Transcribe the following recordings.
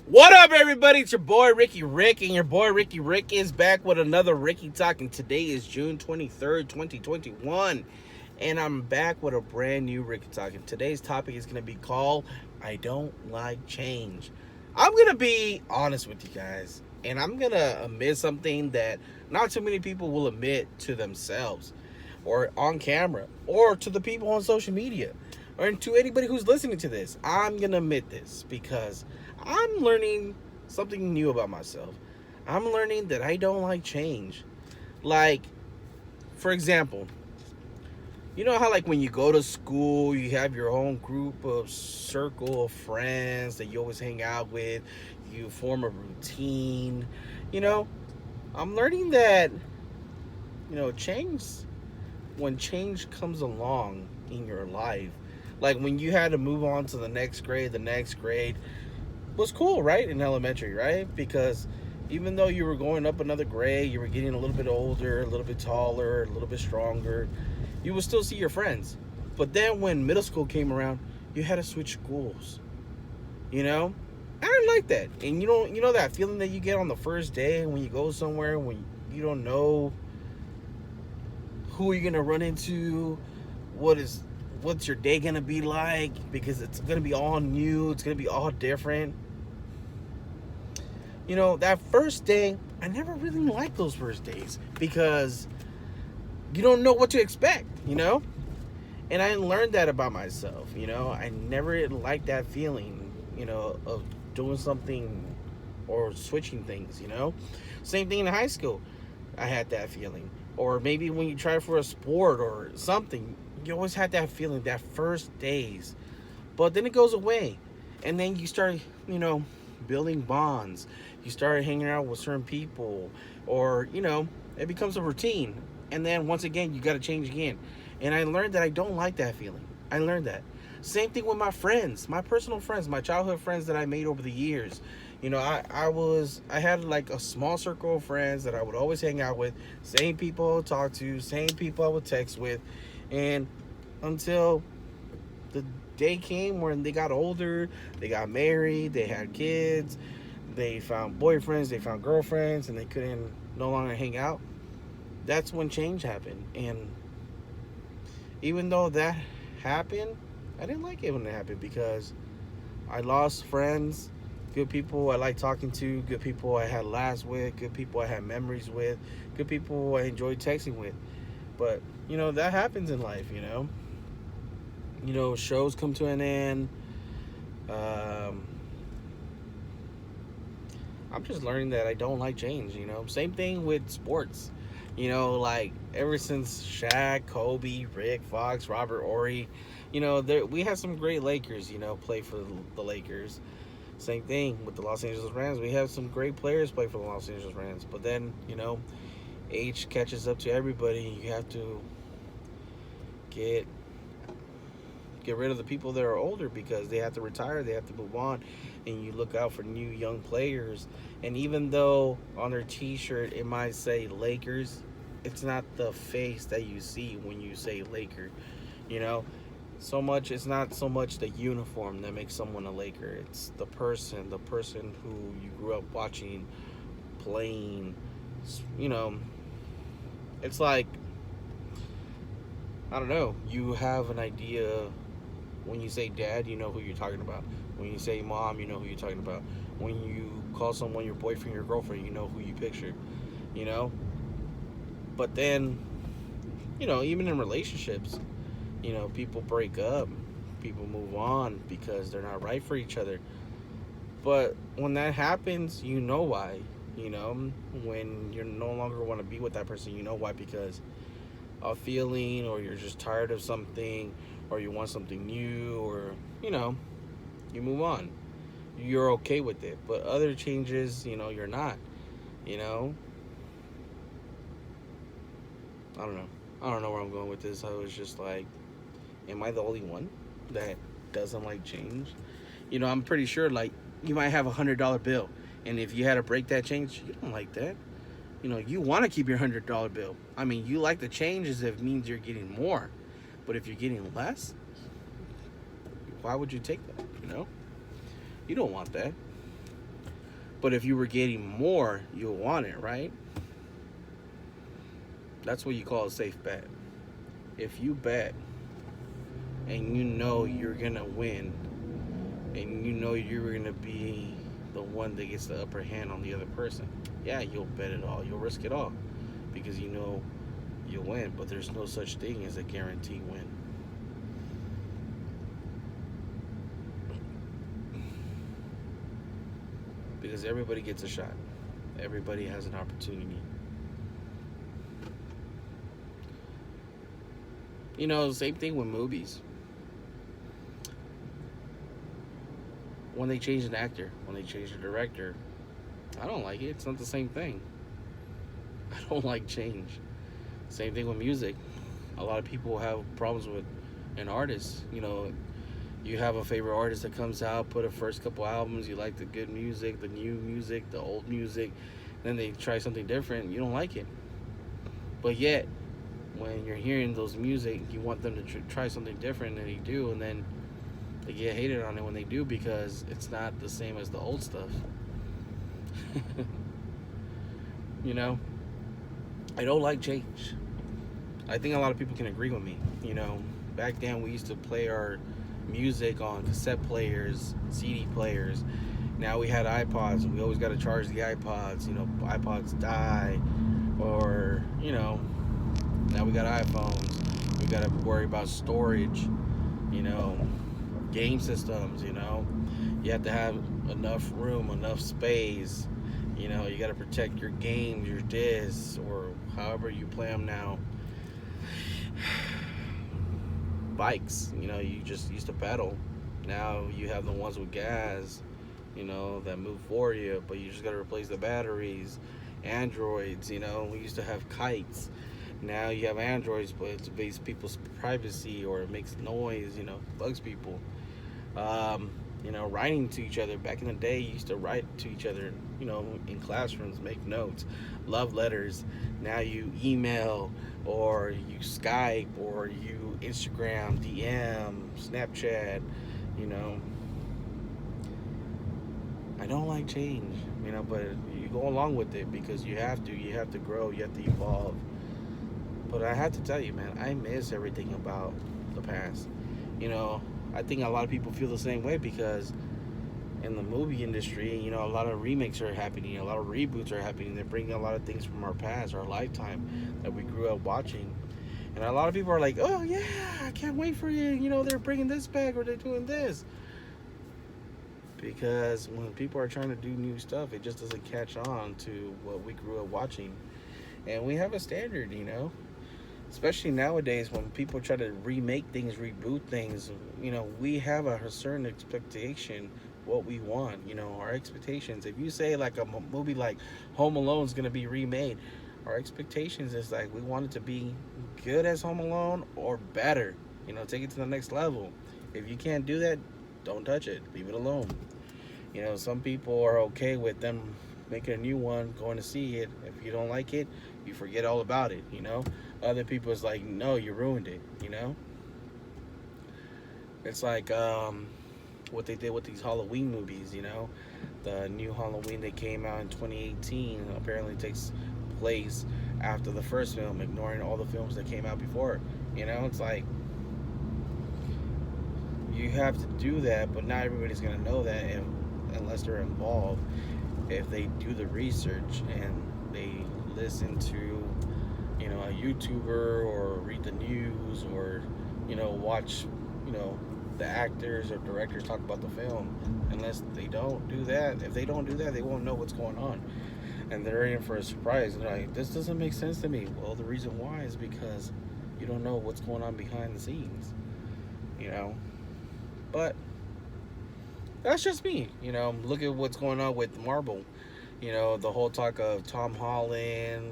What up, everybody? It's your boy Ricky Rick, and your boy Ricky Rick is back with another Ricky Talk. And today is June 23rd, 2021, and I'm back with a brand new Ricky Talk. And today's topic is going to be called I Don't Like Change. I'm going to be honest with you guys, and I'm going to admit something that not too many people will admit to themselves, or on camera, or to the people on social media, or to anybody who's listening to this. I'm going to admit this because I'm learning something new about myself. I'm learning that I don't like change. Like, for example, you know how like when you go to school, you have your own group of circle of friends that you always hang out with, you form a routine, you know? I'm learning that, change, when change comes along in your life, like when you had to move on to the next grade was cool, right? In elementary, right? Because even though you were going up another grade, you were getting a little bit older, a little bit taller, a little bit stronger, you would still see your friends. But then when middle school came around, you had to switch schools. You know? I didn't like that. And you know that feeling that you get on the first day when you go somewhere when you don't know who you're gonna run into, what's your day gonna be like, because it's gonna be all new, it's gonna be all different. That first day, I never really liked those first days because you don't know what to expect. And I learned that about myself. I never liked that feeling, of doing something or switching things. Same thing in high school. I had that feeling. Or maybe when you try for a sport or something, you always had that feeling that first days. But then it goes away. And then you start, building bonds. You start hanging out with certain people. Or, it becomes a routine. And then once again, you got to change again. And I learned that I don't like that feeling. I learned that. Same thing with my friends, my personal friends, my childhood friends that I made over the years. I had like a small circle of friends that I would always hang out with. Same people I would talk to, same people I would text with. And until the day came when they got older, they got married, they had kids, they found boyfriends, they found girlfriends, and they couldn't no longer hang out. That's when change happened. And even though that happened, I didn't like it when it happened because I lost friends, good people I like talking to, good people I had laughs with, good people I had memories with, good people I enjoyed texting with. But, that happens in life. Shows come to an end. I'm just learning that I don't like change. Same thing with sports. Like ever since Shaq, Kobe, Rick, Fox, Robert Horry, we had some great Lakers, play for the Lakers. Same thing with the Los Angeles Rams. We have some great players play for the Los Angeles Rams. But then, age catches up to everybody. You have to get rid of the people that are older because they have to retire, they have to move on, and you look out for new young players. And even though on their t-shirt it might say Lakers, it's not the face that you see when you say Laker. It's not so much the uniform that makes someone a Laker. It's the person who you grew up watching, playing. It's like, I don't know, you have an idea. When you say dad, you know who you're talking about. When you say mom, you know who you're talking about. When you call someone your boyfriend, your girlfriend, you know who you picture. you know. But then, even in relationships, people break up, people move on because they're not right for each other. But when that happens, you know why. When you no longer want to be with that person, you know why, because a feeling, or you're just tired of something, or you want something new, or, you move on. You're okay with it. But other changes, you're not, you know. I don't know. I don't know where I'm going with this. I was just like, am I the only one that doesn't like change? I'm pretty sure, like, you might have $100 bill, and if you had to break that change, you don't like that. You want to keep your $100 bill. I mean, you like the changes if it means you're getting more. But if you're getting less, why would you take that? You don't want that. But if you were getting more, you'll want it, right? That's what you call a safe bet. If you bet and you know you're gonna win, and you know you're gonna be the one that gets the upper hand on the other person, yeah, you'll bet it all. You'll risk it all because you know you'll win. But there's no such thing as a guaranteed win. Because everybody gets a shot. Everybody has an opportunity. You know, same thing with movies. When they change an actor, when they change a director, I don't like it. It's not the same thing. I don't like change. Same thing with music. A lot of people have problems with an artist. You know, you have a favorite artist that comes out, put a first couple albums, you like the good music, the new music, the old music, then they try something different, you don't like it. But yet, when you're hearing those music, you want them to try something different, and they do, and then they get hated on it when they do because it's not the same as the old stuff. You know, I don't like change. I think a lot of people can agree with me. You know, back then we used to play our music on cassette players, CD players. Now we had iPods, and we always got to charge the iPods. You know, iPods die, or you know, now we got iPhones. We got to worry about storage. You know, game systems. You know, you have to have enough room, enough space. You know, you got to protect your games, your discs, or however you play them now. Bikes, you know, you just used to pedal. Now you have the ones with gas, you know, that move for you, but you just got to replace the batteries. Androids, you know, we used to have kites. Now you have androids, but it invades people's privacy or it makes noise, you know, bugs people. You know, writing to each other. Back in the day, you used to write to each other, you know, in classrooms, make notes, love letters. Now you email, or you Skype, or you Instagram, DM, Snapchat, you know. I don't like change, you know, but you go along with it because you have to grow, you have to evolve. But I have to tell you, man, I miss everything about the past. You know, I think a lot of people feel the same way because in the movie industry, you know, a lot of remakes are happening, a lot of reboots are happening. They're bringing a lot of things from our past, our lifetime that we grew up watching. And a lot of people are like, oh, yeah, I can't wait for you. You know, they're bringing this back or they're doing this. Because when people are trying to do new stuff, it just doesn't catch on to what we grew up watching. And we have a standard, you know. Especially nowadays when people try to remake things, reboot things, you know, we have a certain expectation what we want, you know, our expectations. If you say like a movie like Home Alone is going to be remade, our expectations is like we want it to be good as Home Alone or better, you know, take it to the next level. If you can't do that, don't touch it, leave it alone. You know, some people are okay with them making a new one, going to see it. If you don't like it, you forget all about it, you know. Other people is like, no, you ruined it, you know. It's like what they did with these Halloween movies, you know. The new Halloween that came out in 2018 apparently takes place after the first film, ignoring all the films that came out before. You know, it's like you have to do that, but not everybody's gonna know that, and unless they're involved. If they do the research and they listen to, you know, a YouTuber or read the news or, you know, watch, you know, the actors or directors talk about the film. Unless they don't do that, if they don't do that, they won't know what's going on. And they're in for a surprise. They're like, this doesn't make sense to me. Well, the reason why is because you don't know what's going on behind the scenes, you know. But that's just me, you know. Look at what's going on with Marvel. You know, the whole talk of Tom Holland,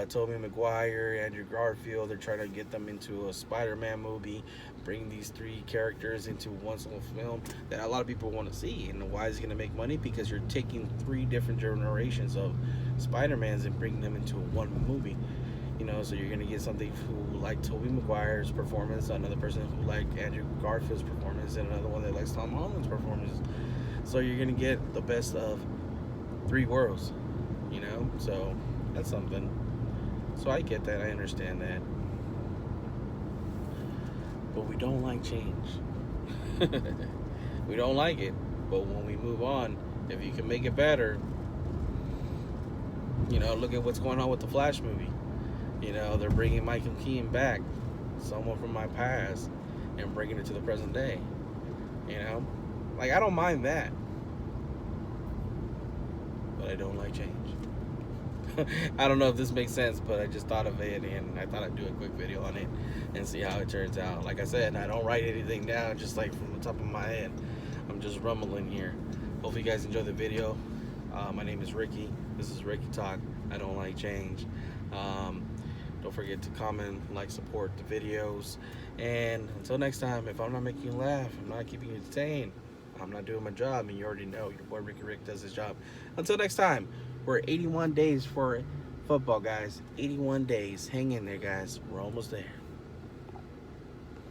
Tobey Maguire, Andrew Garfield. They're trying to get them into a Spider-Man movie, bring these three characters into one single film that a lot of people want to see. And why is it going to make money? Because you're taking three different generations of Spider-Mans and bringing them into one movie. You know, so you're going to get something who liked Tobey Maguire's performance, another person who liked Andrew Garfield's performance, and another one that likes Tom Holland's performance. So you're going to get the best of three worlds, you know? So that's something. So I get that. I understand that. But we don't like change. We don't like it. But when we move on, if you can make it better, you know, look at what's going on with the Flash movie. You know, they're bringing Michael Keaton back, someone from my past, and bringing it to the present day. You know, like I don't mind that, but I don't like change. I don't know if this makes sense, but I just thought of it and I thought I'd do a quick video on it and see how it turns out. Like I said, I don't write anything down, just like from the top of my head. I'm just rumbling here. Hopefully you guys enjoy the video. My name is Ricky. This is Ricky Talk. I don't like change. Don't forget to comment, like, support the videos. And until next time, if I'm not making you laugh, I'm not keeping you entertained, I'm not doing my job, and you already know your boy Ricky Rick does his job. Until next time, we're 81 days for football, guys. 81 days. Hang in there, guys. We're almost there.